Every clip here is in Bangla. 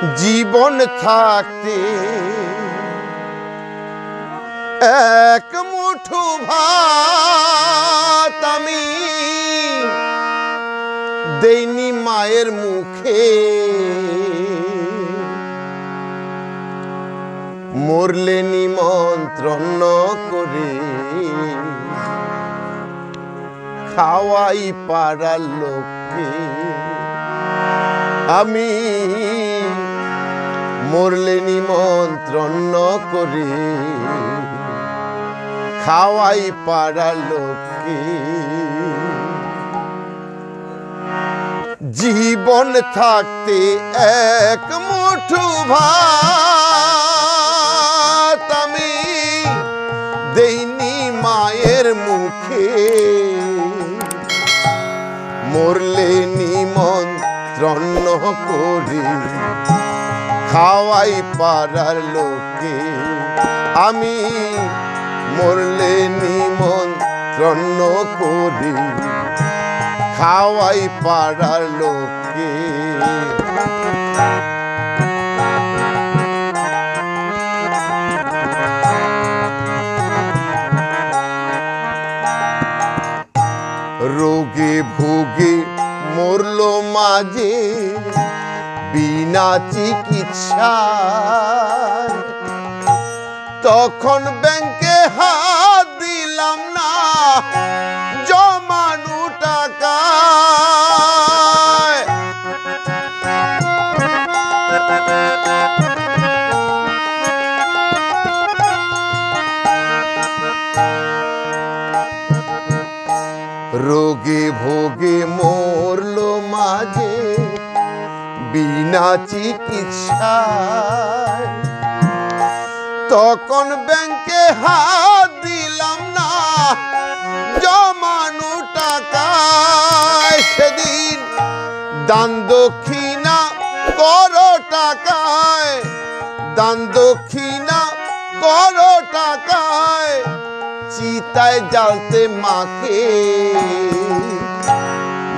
জীবন থাকতে এক মুঠো ভাত আমি দেইনি মায়ের মুখে, মরলে নিমন্ত্রণ করে খাওয়াই পাড়ার লোককে। আমি মরলে নিমন্ত্রণ করে খাওয়াই পাড়ার লোককে। জীবন থাকতে এক মুঠো ভাত আমি দেইনি মায়ের মুখে, মরলে নিমন্ত্রণ করে খাওয়াই পাড়ার লোকে। আমি মরলে নিমন্ত্রণ করে খাওয়াই পাড়ার লোকে। রোগে ভোগে মরলো মাঝে বিনা চিকিৎসায়, তখন ব্যাংকে হাত দিলাম না জমানো টাকায়। রোগে ভোগে মরলো মাঝে বিনা চিকিৎসায়, তখন ব্যাংকে হাত দিলাম না জমানো টাকায়। সেদিন দান দক্ষিণা করো টাকায়, দান দক্ষিণা করো টাকায়, চিতায় জ্বালতে মাকে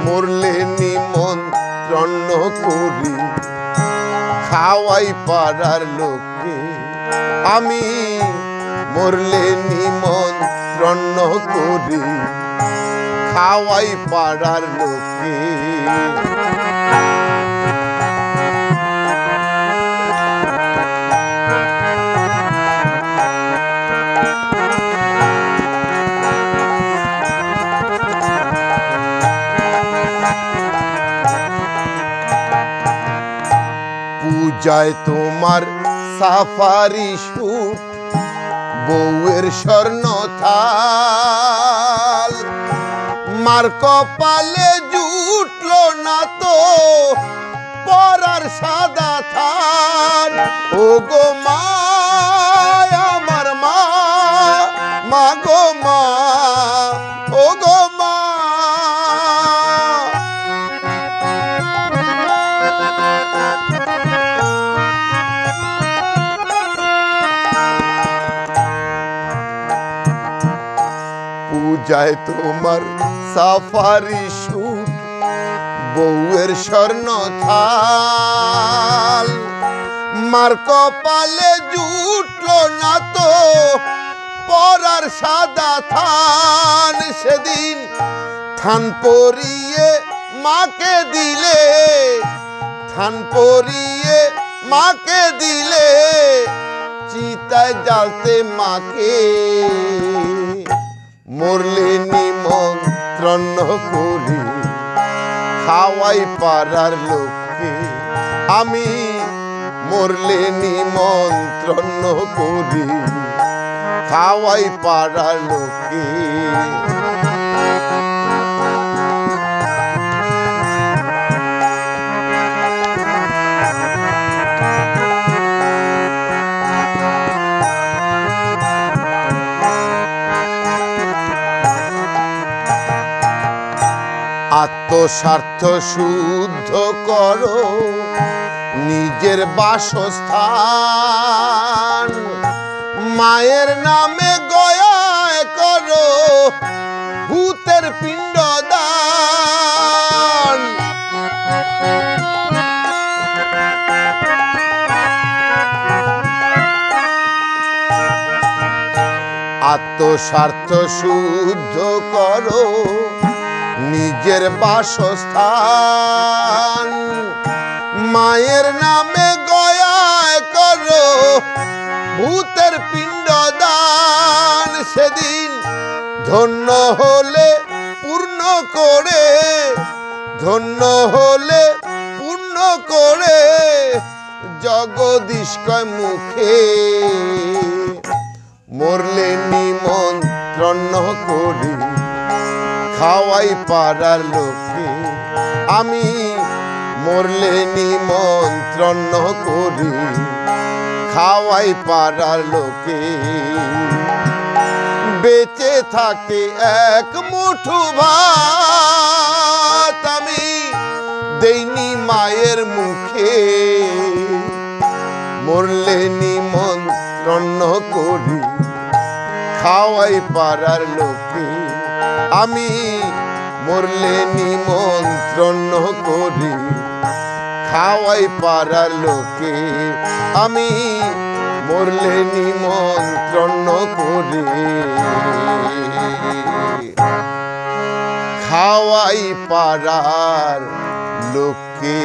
মরলে নিমন্ত্রণ করি খাওয়াই পাড়ার লোকে। আমি মরলে নিমন্ত্রণ করি খাওয়াই পাড়ার লোকে। পূজায় তোমার সাফারি স্যুট, বউয়ের স্বর্ণ থাল, মার কপালে জুটলো না তো পরার সাদা থাল। ও গো মা আমার মা, মা গো মা, ও গো মা। পূজায় তোমার সাফারি স্যুট, বউয়ের স্বর্ণ থাল, মার কপালে জুটলো না তো পরার সাদা থান। সেদিন থান পরিয়ে মাকে দিলে, থান পরিয়ে মাকে দিলে, চিতায় জ্বালতে মাকে মরলে নিমন্ত্রণ করি খাওয়াই পাড়ার লোককে। আমি মরলে নিমন্ত্রণ করি খাওয়াই পাড়ার লোকে। আত্মস্বার্থ শুদ্ধ করো নিজের বাসস্থান, মায়ের নামে গয়ায় করো ভূতের পিণ্ডদান। আত্মস্বার্থ শুদ্ধ করো নিজের বাসস্থান, মায়ের নামে গয়ায় করো ভূতের পিণ্ডদান। সেদিন ধন্য হলে পূর্ণ করে, ধন্য হলে পূর্ণ করে জগদীশকয় মুখে, মরলে নিমন্ত্রণ করি খাওয়াই পাড়ার লোকে। আমি মরলে নিমন্ত্রণ করি খাওয়াই পাড়ার লোকে। বেঁচে থাকে এক মুঠো ভাত আমি দেইনি মায়ের মুখে, মরলে নিমন্ত্রণ করি খাওয়াই পাড়ার লোকে। আমি মরলে নিমন্ত্রণ করি খাওয়াই পাড়ার লোকে। আমি মরলে নিমন্ত্রণ করি খাওয়াই পাড়ার লোকে।